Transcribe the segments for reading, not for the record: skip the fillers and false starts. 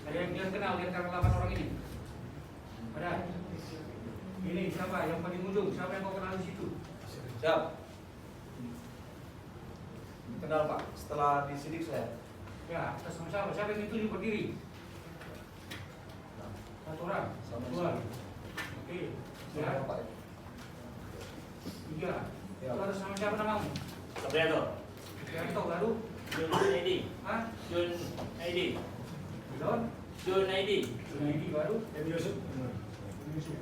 Ada yang kenal di antara 8 orang ini? Ada? Ini siapa yang paling ujung? Siapa yang kau kenal di situ? Siap. Kenal Pak, setelah disidik saya. Ya, atas nama siapa? Siapa yang dituju berdiri? Satu orang? Dua? Oke. Ya. Tiga. Itu atas nama siapa namamu? Sabrianto. Sabrianto, lalu? Jun Aidi. Hah? Jun Aidi. Don? Jun Aidi. Ini baru? Yusuf.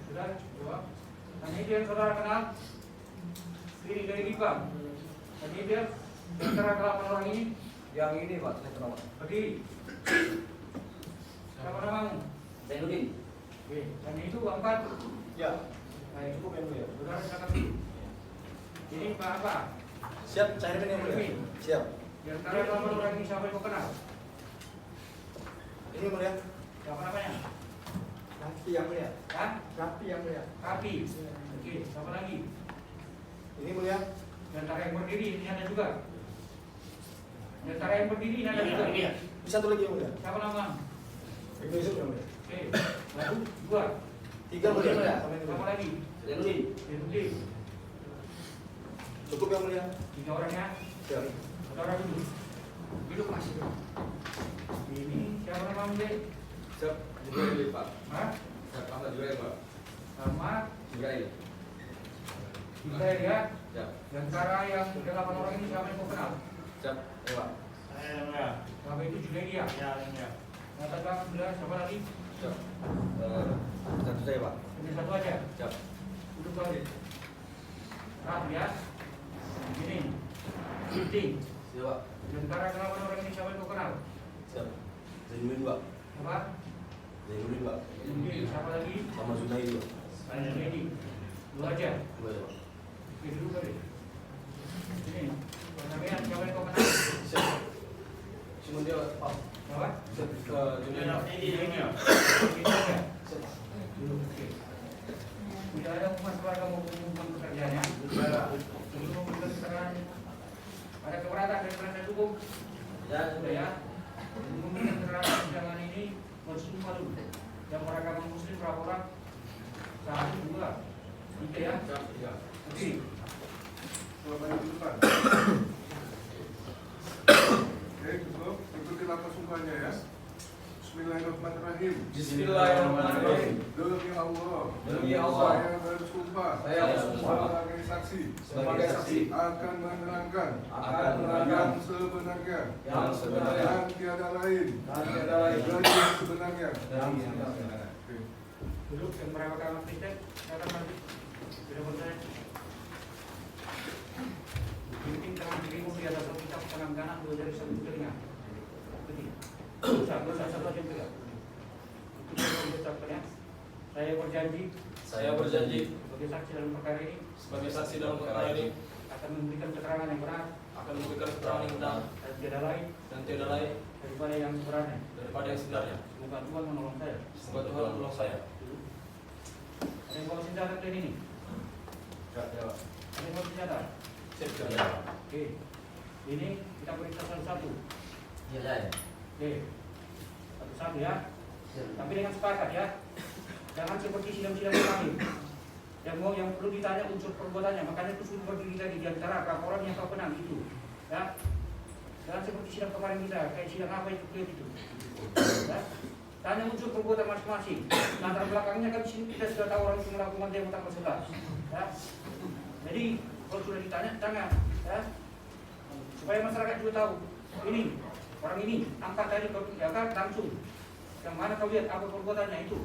Sudah? Dua. Dan ini dia yang saudara kenal? Ini dari Dipam. Dan ini dia antara 8 orang ini? Yang ini Pak, saya kenal Pak. Berdiri. Siapa namamu? Zainuddin. Oke. Dan itu 4? Ya. Baik. Cukup yang mulia. Saudara silakan dulu. Ini Pak apa? Siap, saya yang mulia. Siap. Di antara 8 orang ini siapa yang kau kenal? Ini mulia. Siapa namanya? Rapi yang mulia. Hah? Rapi yang mulia. Kapi. Oke. Siapa lagi? Ini mulia. Di antara yang berdiri ini ada juga. Di antara yang berdiri ini ada juga. Iya. Ini satu lagi yang mulia. Siapa nama? Yusuf yang mulia. Oke. Lalu 2. 3 mulia. Siapa lagi? Zainuddin. Jadi Cukup yang mulia. 3 orangnya. Siap. Saudara dulu. Duduk mas. Ini siapa namamu deh? Siap, Jibril Pak. Hah? Siap, Ahmad Jibril Pak. Sama Jibril. kita ya. Siap, Di antara yang 8 orang ini siapa yang kau kenal? siap, ya Pak. Saya yang mulia. Siapa itu juga dia. Ya, yang mulia. Nyata belakang sudah siapa lagi? Siap. Satu saya Pak. Ini satu aja. Siap. Duduk lagi. Rapi ya. Ini. Penting. Siap Pak. Di antara 8 orang ini siapa yang kau kenal? Siap. Zainuddin Pak. Siapa? Zainuddin Pak. Ini siapa lagi? Sama Zunaidi Pak. Saya ini. 2 aja. Dua ya Pak. Oke, duduk lagi. Ini. Sampean siapa yang kau kenal? Siap. Cuma dia Pak. Siapa? Siap. Jun Aidi yang mulia. Ini aja. Duduk. Oke. Tidak ada hukuman keluarga maupun hukuman pekerjaannya. Sebelum memberikan keterangan ada keberatan dari penasihat hukum. Ya, Sudah ya. Sebelum memberikan keterangan persidangan ini bersumpah dulu. Yang beragama Muslim berapa orang? 1, 2, 3 ya. Siap. Tiga. Oke. Coba balik dudukkan. Oke, cukup. Ikuti lapas sumpahnya ya. Bismillahirrahmanirrahim. Bismillahirrahmanirrahim. Demi Allah. Demi Allah. Saya bersumpah. Saya bersumpah. Sebagai saksi. Sebagai saksi. Akan menerangkan. Akan menerangkan. Yang sebenarnya. Yang sebenarnya. Dan tiada lain. Dan tiada lain. Dan yang sebenarnya. Dan sebenarnya. Oke. Duduk yang beragama Kristen. Silakan balik. Sudah bertanya. Pimpin tangan dirimu di atas kitab tangan kanan 2 jari 1 telinga. Satu aja juga. Itu yang diucapkan ya. Saya berjanji. Saya berjanji Sebagai saksi dalam perkara ini. sebagai saksi dalam perkara ini Akan memberikan keterangan yang benar. akan memberikan keterangan yang benar Dan tidak lain dan tidak lain daripada yang sebenarnya. daripada yang sebenarnya. Semoga Tuhan menolong saya. Semoga Tuhan menolong saya. Ada yang bawa senjata ke ini? Siap, ya Pak. Ada yang bawa senjata? Siap, ya Pak. Oke. Ini kita periksa satu-satu. Iya, saya. Oke. Satu-satu ya. Tapi dengan sepakat ya. Jangan seperti sidang-sidang kami. Yang perlu ditanya unsur perbuatannya. Makanya itu sudah berdiri tadi di antara laporan yang kau kenal itu. Ya. Jangan seperti sidang kemarin kita. Kayak sidang apa itu itu. Ya. Tanya unsur perbuatan masing-masing. Latar belakangnya kan di sini kita sudah tahu orang itu melakukan demo tanggal 11. Ya. Jadi kalau sudah ditanya, jangan. Ya. Supaya masyarakat juga tahu. Ini orang ini angkat tadi kau ya kan langsung. Yang mana kau lihat apa perbuatannya itu.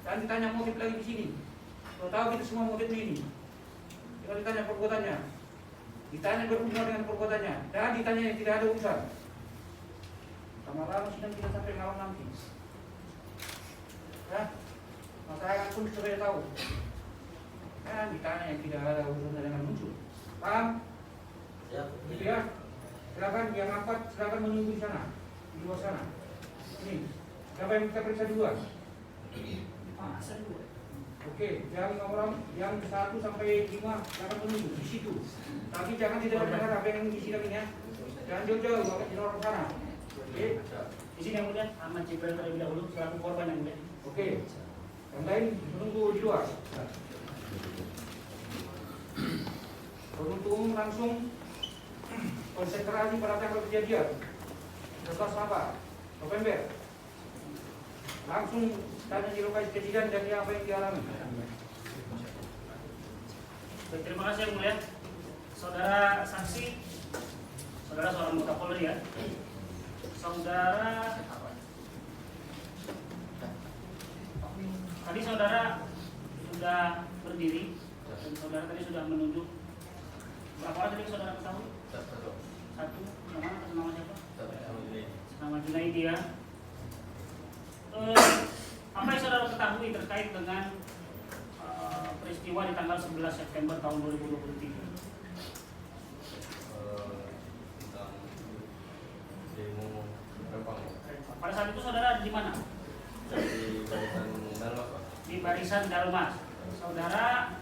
Dan ditanya motif lagi di sini. Kau tahu kita semua motifnya ini. Kalau ditanya perbuatannya, ditanya berhubungan dengan perbuatannya, dan ditanya yang tidak ada urusan. Lama-lama sidang kita sampai malam nanti. Ya, masyarakat pun sudah tahu. Dan ditanya yang tidak ada urusan dengan muncul. Paham? Ya. Gitu ya. Silakan yang angkat, silakan menunggu di sana, di luar sana. Ini, siapa yang kita periksa duluan? Masa dulu. Oke, yang orang yang 1 sampai 5 silakan menunggu di situ. Tapi jangan tidak dengar apa yang di sidang ini ya. Jangan jauh-jauh, di luar sana. Oke. Di sini yang mulia Ahmad Jibril terlebih dahulu selaku korban yang mulia. Oke. Yang lain menunggu di luar. Penuntut umum langsung konsentrasi pada tanggal kejadian 11 November. Langsung tanya di lokasi kejadian dan apa yang dialami. Baik, terima kasih yang mulia. Saudara saksi, saudara seorang anggota Polri ya. Saudara tadi saudara sudah berdiri dan saudara tadi sudah menunjuk berapa orang tadi saudara ketahui? Satu. Nama atas nama siapa? Nama Junaidi ya. Apa yang saudara ketahui terkait dengan peristiwa di tanggal 11 September tahun 2023? Tentang demo Rempang. Pada saat itu saudara ada di mana? Di barisan Dalmas, Pak. Di barisan Dalmas. Saudara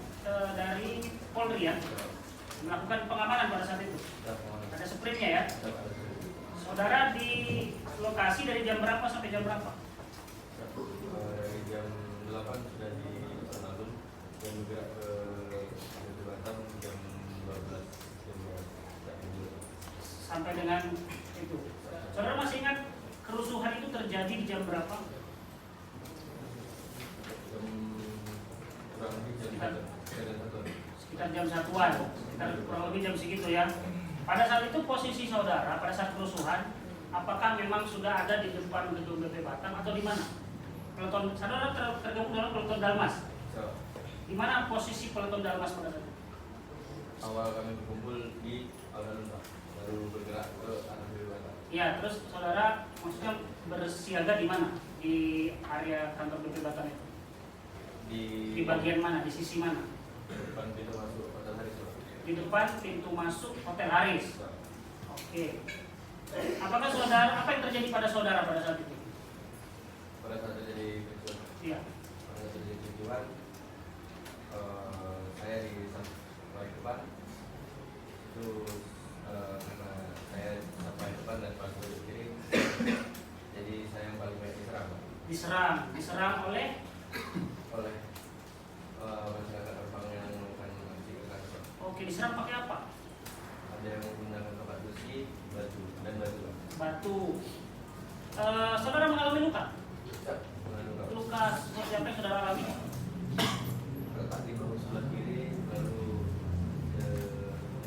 dari Polri ya, melakukan pengamanan pada saat itu. Ada sprintnya ya. Saudara di lokasi dari jam berapa sampai jam berapa? Dari jam 8 sudah di Alun-Alun dan bergerak ke Batam jam 12 Sampai dengan itu. Saudara masih ingat kerusuhan itu terjadi di jam berapa? kurang lebih jam 1. Sekitar jam 1-an, sekitar kurang lebih jam segitu ya. Pada saat itu posisi saudara pada saat kerusuhan, apakah memang sudah ada di depan gedung BP Batam atau di mana? Peloton saudara tergabung dalam peloton Dalmas. Di mana posisi peloton Dalmas pada saat itu? Awal kami berkumpul di Alun-Alun, Pak. Baru bergerak ke arah Batam. Iya, terus saudara maksudnya bersiaga di mana? Di area kantor BP Batam itu? Di bagian mana? Di sisi mana? Depan pintu masuk Hotel Haris, Pak. Di depan pintu masuk Hotel Haris. Oke. Apakah saudara, apa yang terjadi pada saudara pada saat itu? Pada saat terjadi kericuan, Iya. pada saat terjadi kericuan, saya di paling depan. Terus karena saya sampai depan dan pas ke kiri, jadi saya yang paling banyak diserang, Pak. Diserang oleh Oleh masyarakat Rempang yang melakukan aksi kekerasan. Oke, diserang pakai apa? Ada yang menggunakan tempat besi, batu, dan batu, Pak. Batu. Saudara mengalami luka? Mengandung Luka seperti apa yang saudara alami? retak di bahu sebelah kiri, lalu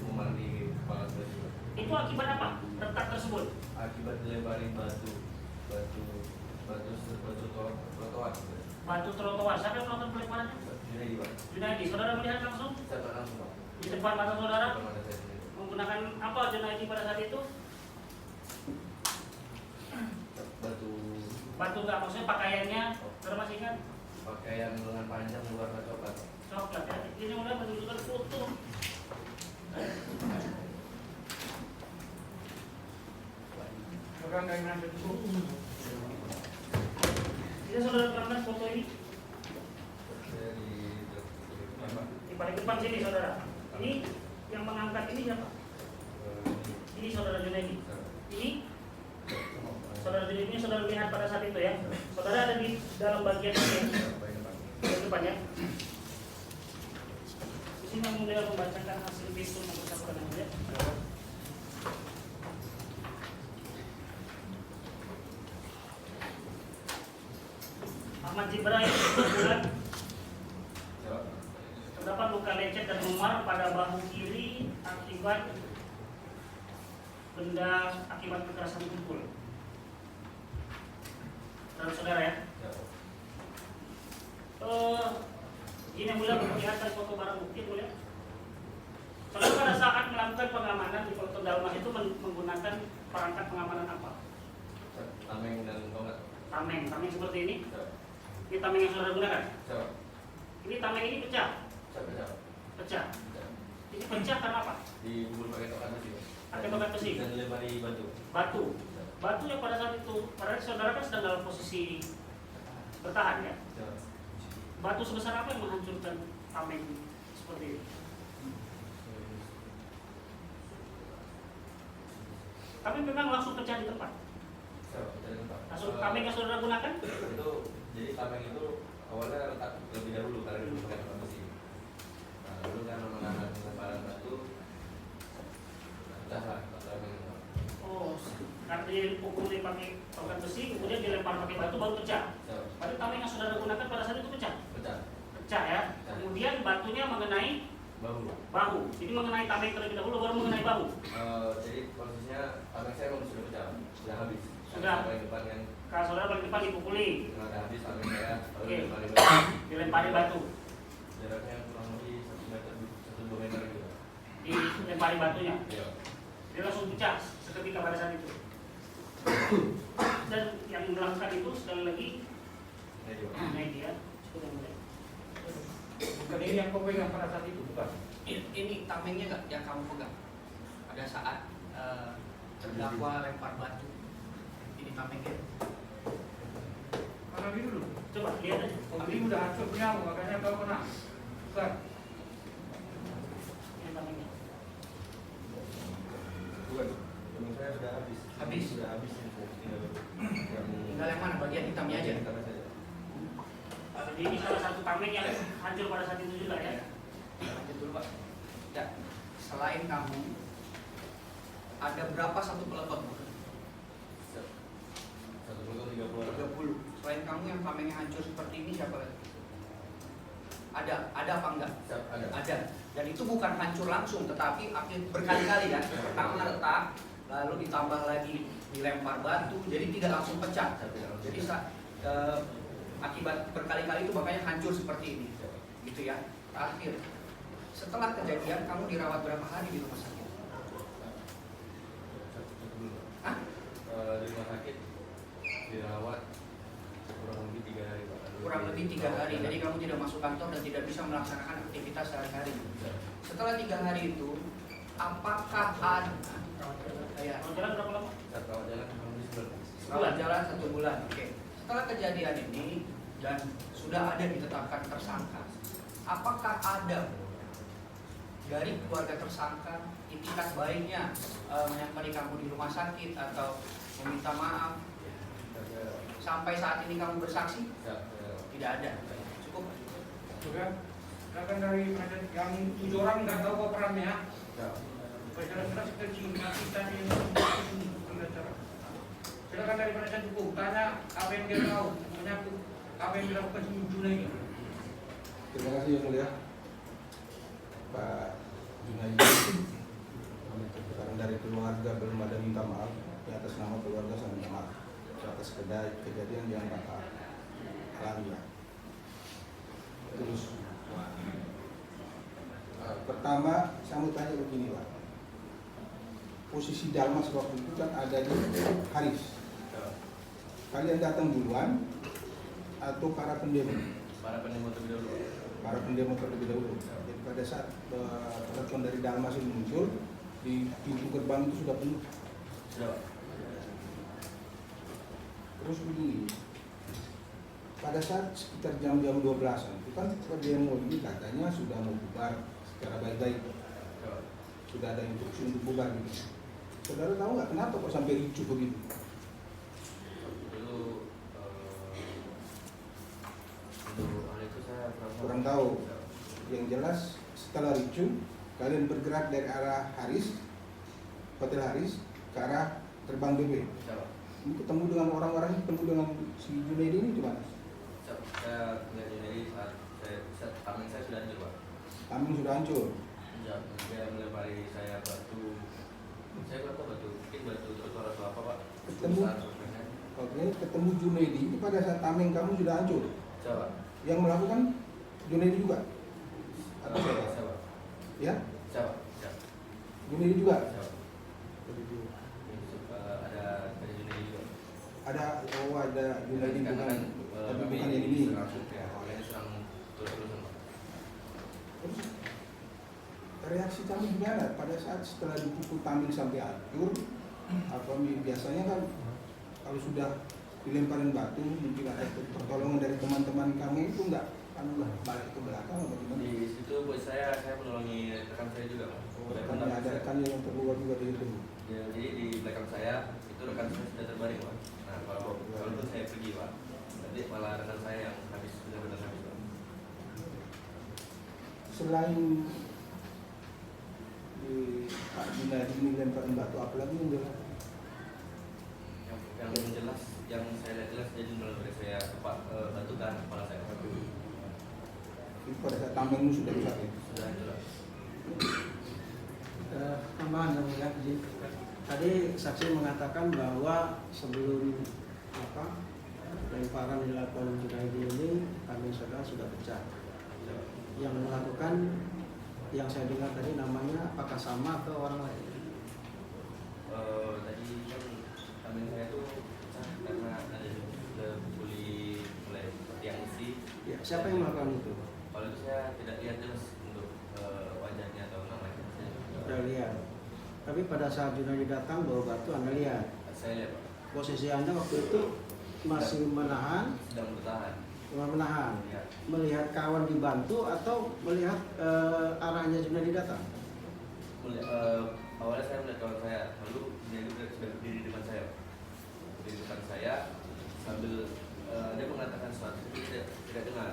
memar di kepala sebelah kiri. Itu akibat apa? Retak tersebut? Akibat dilempari batu trotoar. Batu trotoar. Siapa yang melakukan pelemparannya? Junaidi, Pak. Junaidi. Saudara melihat langsung Saya tak langsung, Pak. di depan mata saudara Depan mata saya sendiri. menggunakan apa Junaidi pada saat itu? Batu Batu nggak, maksudnya pakaiannya. Saudara masih ingat? pakaian lengan panjang berwarna coklat. Coklat ya. Ini udah menunjukkan foto. Orang yang ada di Bisa saudara terangkan foto ini Saya di Pak. di paling depan sini saudara. Ini yang mengangkat ini siapa? Ini saudara Junaidi. Ini saudara Junaidi ini saudara lihat pada saat itu ya. Saudara ada di dalam bagian ini, bagian depan ya. Di sini yang mulia membacakan hasil visum untuk saudara ya. Ahmad Jibril berbulan terdapat luka lecet dan memar pada bahu kiri akibat akibat kekerasan tumpul. Terus saudara ya. Ini yang mulia memperlihatkan foto barang bukti mulia. Saudara pada saat melakukan pengamanan di Peloton Dalmas itu menggunakan perangkat pengamanan apa? Tameng dan tongkat. Tameng seperti ini. Ini tameng yang saudara gunakan. Ini tameng ini pecah. Pecah. Ini pecah karena apa? Dibungkul pakai tongkat besi. Pakai tongkat besi. Dan dilempari batu. Batu yang pada saat itu, padahal saudara kan sedang dalam posisi bertahan ya. Batu sebesar apa yang menghancurkan tameng seperti ini? Tapi memang langsung pecah di tempat. dengan Pak. Tameng yang saudara gunakan? Itu jadi tameng itu awalnya letak lebih dahulu karena dulu pakai tempat besi. Nah, dulu kan menahan lemparan batu, pecah lah tameng itu. Oh, karena dipukuli pakai tongkat besi, kemudian dilempar pakai batu baru pecah. So, Berarti tameng yang saudara gunakan pada saat itu pecah? pecah, Pecah ya. Kemudian batunya mengenai bahu. bahu. Jadi mengenai tameng terlebih dahulu baru mengenai bahu. Jadi posisinya tameng saya memang sudah pecah, sudah habis. Sudah. Yang paling depan yang Kalau saudara paling depan dipukuli, sudah habis tameng saya, lalu Oke. yang paling depan dilempari batu, jaraknya kurang lebih 1 meter, 1-2 meter gitu. dilempari batunya. Iya. Dia langsung pecah seketika pada saat itu. Dan yang melakukan itu sekali lagi Ini juga. naik dia. Coba mulai. Bukan ini yang kau pegang pada saat itu, bukan? Ini tamengnya nggak yang kamu pegang pada saat terdakwa lempar batu. Ini tamengnya. Mana dulu? Coba lihat aja. Oh, ini udah hancur punya, makanya kau kena. Bukan. Ini tamengnya. Bukan, teman saya sudah habis. Habis? Sudah habis. Tinggal yang mana bagian hitamnya aja. Hitamnya saja. Jadi ini salah satu tameng yang hancur pada saat itu juga ya. Lanjut dulu Pak. Ya, selain kamu, ada berapa satu peleton? 1 30. 30. Selain kamu yang tamengnya hancur seperti ini siapa lagi? Ada apa enggak? Ada. Ada. Dan itu bukan hancur langsung, tetapi berkali-kali kan. Pertama retak, lalu ditambah lagi dilempar batu, jadi tidak langsung pecah. Jadi akibat berkali-kali itu makanya hancur seperti ini, gitu ya. Terakhir, setelah kejadian kamu dirawat berapa hari di rumah sakit? Hah? Di rumah sakit dirawat kurang lebih 3 hari Pak. Kurang lebih 3 hari. Jadi kamu tidak masuk kantor dan tidak bisa melaksanakan aktivitas sehari-hari. Setelah 3 hari itu, apakah ada? Ya. Mau jalan berapa lama? Saat rawat jalan kurang lebih sebulan. Rawat jalan 1 bulan. Oke. Setelah kejadian ini dan sudah ada ditetapkan tersangka, apakah ada dari keluarga tersangka itikat baiknya menyampai kamu di rumah sakit atau meminta maaf? Sampai saat ini kamu bersaksi? Tidak ada. Cukup. Sudah. Silakan dari penasihat yang 7 orang nggak tahu kok perannya. Saudara-saudara kecil kita ini silakan dari penasihat hukum tanya apa yang dia tahu, menyangkut apa yang dilakukan si Junaidi. Terima kasih yang mulia Pak Junaidi. Sekarang dari keluarga belum ada minta maaf. Di atas nama keluarga saya minta maaf atas kejadian yang Bapak alami. Terus pertama saya mau tanya begini Pak. Posisi Dalmas waktu itu kan ada di Haris. Kalian datang duluan atau para pendemo? Para pendemo terlebih dahulu. Para pendemo terlebih dahulu. Jadi pada saat telepon dari Dalmas ini muncul, di pintu gerbang itu sudah penuh. Sudah. Terus begini, pada saat sekitar jam-jam 12-an, itu kan demo ini katanya sudah mau bubar secara baik-baik. Sudah ada instruksi untuk bubar gitu. Saudara tahu nggak kenapa kok sampai ricuh begitu? Dulu untuk hal itu saya Kurang tahu. Yang jelas setelah ricuh, kalian bergerak dari arah Haris, Hotel Haris, ke arah terbang BB. Ini ketemu dengan orang-orang, ketemu dengan si Junaidi ini gimana? Saya melihat ini saat tameng saya sudah hancur Pak. Tameng sudah hancur. Dia melempari saya batu. Saya nggak tahu mungkin batu trotoar atau apa Pak. Ketemu. Oke, ketemu Junaidi itu pada saat tameng kamu sudah hancur. Siapa? Yang melakukan Junaidi juga? Atau siapa? Siapa? Ya? Siapa? Siapa? Junaidi juga? Siapa? Ada Junaidi juga. Ada Junaidi bukan, tapi Kami bukan yang ini. ya, orangnya serang terus-terusan Pak. Terus reaksi kami gimana pada saat setelah dipukul tameng sampai hancur? Apa biasanya kan kalau sudah dilemparin batu mungkin ada pertolongan dari teman-teman kami itu enggak balik ke belakang atau gimana? Di situ buat saya menolongi rekan saya juga Pak. Karena ada rekannya yang terluka juga di situ. Ya, jadi di belakang saya itu rekan saya sudah terbaring, Pak. Nah, kalau itu saya pergi, Pak, nanti malah rekan saya yang habis, benar-benar habis, Pak. Selain di Pak Junadi ini lemparin batu, apa lagi yang dia lakukan? Yang jelas, yang saya lihat jelas jadi mulai saya batukan kepala saya. Itu pada saat tamengmu sudah rusak ya? Sudah jelas. Tambahan yang mulia, tadi saksi mengatakan bahwa sebelum lemparan dilakukan Junaidi ini kami saudara sudah pecah. Yang melakukan yang saya dengar tadi namanya apakah sama atau orang lain? Tadi kan kambing saya itu pecah karena ada bully mulai yang isi. Ya, siapa yang melakukan itu? Kalau itu saya tidak lihat jelas untuk wajahnya atau namanya. Sudah lihat. Tapi pada saat Junaidi datang bawa batu Anda lihat. Saya lihat, Pak. Posisi Anda waktu itu masih menahan, Sedang bertahan. menahan. Ya. Melihat kawan dibantu atau melihat arahnya Junaidi datang? Awalnya saya melihat kawan saya, lalu dia juga sudah berdiri di depan saya. Berdiri di depan saya sambil dia mengatakan sesuatu, tapi tidak dengar.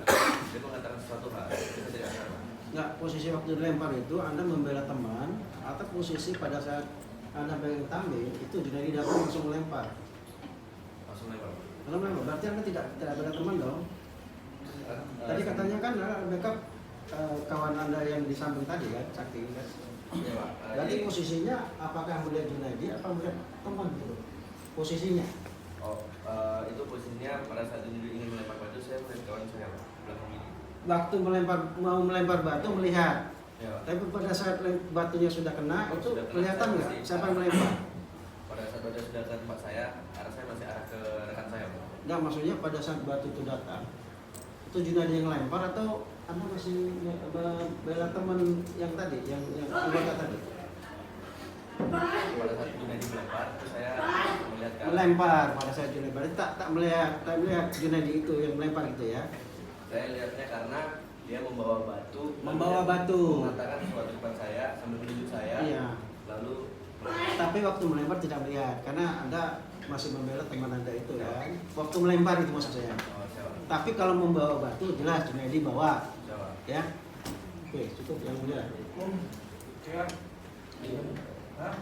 Dia mengatakan sesuatu hal, saya tidak dengar. Enggak, posisi waktu dilempar itu Anda membela teman atau posisi pada saat Anda pegang tameng itu Junaidi datang langsung melempar? Langsung lempar. Kalau melempar, berarti Anda tidak bela teman dong? Tadi katanya kan backup kawan Anda yang di samping tadi kan, Sakti kan? Iya, Pak. Berarti posisinya apakah melihat Junaidi atau melihat teman gitu? Posisinya? Itu posisinya pada saat Junaidi ingin melempar batu, saya melihat kawan saya, Pak, belakang ini. Waktu mau melempar batu melihat, Ya, Pak. tapi pada saat batunya sudah kena itu Sudah kena, kelihatan saya nggak masih- siapa yang melempar? Pada saat batu sudah ke tempat saya, arah saya masih arah ke rekan saya, Pak. Nggak, maksudnya pada saat batu itu datang itu Junaidi yang lempar atau Anda masih bela teman yang tadi, yang anggota tadi? Pada saat Junaidi melempar, saya melihat ke arah. Melempar pada saat Junaidi, berarti tak melihat Junaidi itu yang melempar gitu ya? Saya lihatnya karena dia membawa batu. Membawa dan batu. Mengatakan sesuatu depan saya sambil menunjuk saya. Iya. Lalu Tapi waktu melempar tidak melihat karena Anda masih membela teman Anda itu kan. Waktu melempar itu maksud saya. siapa? Tapi kalau membawa batu jelas Junaidi bawa, Siapa? ya. Oke, cukup yang mulia. Ya. Hah?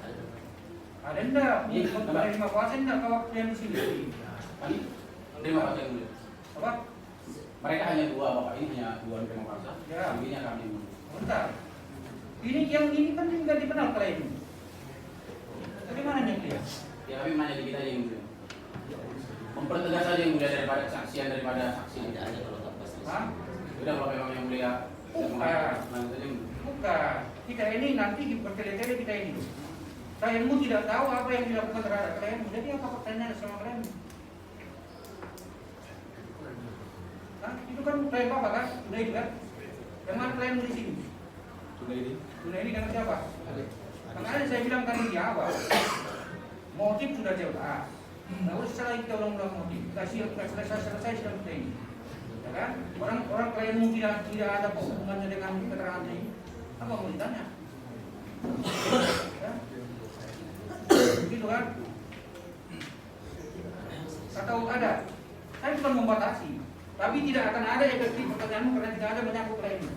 Ada enggak? Menerima kuasa enggak kalau yang di sini? Kami menerima kuasa yang mulia. Apa? Mereka hanya dua, bapak ini hanya dua menerima kuasa. Ya. Selebihnya kami. Bentar. Ini yang ini kan tidak dikenal klien. Bagaimana nih klien? Ya kami menanya di kita yang mulia. Mempertegas saja yang mulia daripada kesaksian daripada saksi. Hah? Sudah kalau memang yang mulia tidak mengatakan saja yang mulia. Bukan. Kita ini nanti di bertele-tele kita ini. Klienmu tidak tahu apa yang dilakukan terhadap klienmu. Jadi apa pertanyaan sama klienmu? Hah? Itu kan klien apa kan? Sudah itu kan? Yang mana klienmu di sini? Sudah ini dengan siapa? Makanya saya bilang tadi di awal, motif sudah jelas. Nah, setelah kita ulang-ulang motif, kita selesai sudah kita ini. Ya kan? Orang klienmu tidak ada hubungannya dengan keterangan ini. Apa mau ditanya? Ya? Begitu kan? Atau ada? Saya bukan membatasi, tapi tidak akan ada efektif pertanyaanmu karena tidak ada menyangkut klienmu.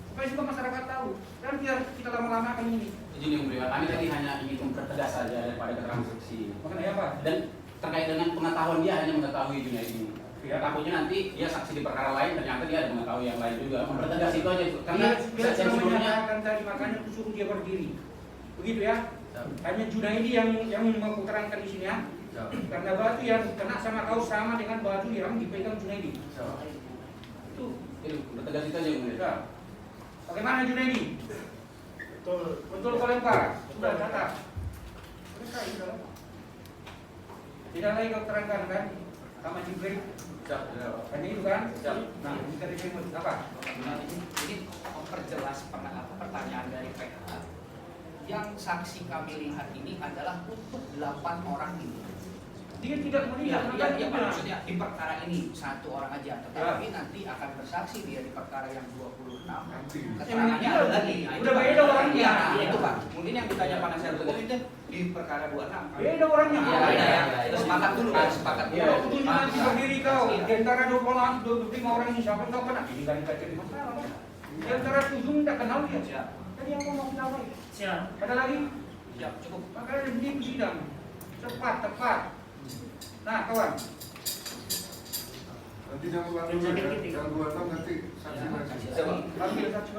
Supaya juga masyarakat tahu. Dan kita lama-lama akan ini. Izin yang mulia, kami tadi hanya ingin mempertegas saja daripada keterangan saksi. Mengenai apa? Dan terkait dengan pengetahuan dia hanya mengetahui dunia ini. Ya. Takutnya nanti dia saksi di perkara lain, ternyata dia ada mengetahui yang lain juga. Mempertegas itu aja. Karena Dia saksi yang sudah sebelumnya menyatakan tadi, makanya aku suruh dia berdiri. Begitu ya? Hanya Junaidi yang mengkuterangkan di sini ya. Karena batu yang kena sama kau sama dengan batu yang dipegang Junaidi. Itu. itu mempertegas itu aja yang mulia. Ya. Bagaimana Junaidi? Betul kau lempar. Sudah catat. Selesai sudah. Tidak lagi kau terangkan kan? Sama Jibril. Hanya itu kan? Nah, kita disebut apa? Nah, ini memperjelas pertanyaan dari PH. Yang saksi kami lihat ini adalah untuk 8 orang ini. Dia tidak melihat Iya, Pak, makanya. maksudnya di perkara ini satu orang aja, tetapi nanti akan bersaksi dia di perkara yang 26. Nanti. Keterangannya ada lagi. Nah, itu Udah Pak. beda orangnya. Iya, nah, itu Pak. Mungkin yang ditanya Pak Nasir Hukum itu di perkara 26. Beda orangnya. Iya, Terus sepakat dulu kan, sepakat dulu. Kalau tunjuk nanti Iya. berdiri kau, Iya. di antara 25 orang ini siapa kau pernah? Ini kan jadi masalah. Di antara 7 tidak kenal dia. Siap. Jadi yang mau kenal lagi. Siap. Ada lagi? Siap, cukup. Makanya di sidang cepat, tepat. Nah, kawan. Nanti yang 26 nanti saksi lagi. Saksi lagi. Ambil saksi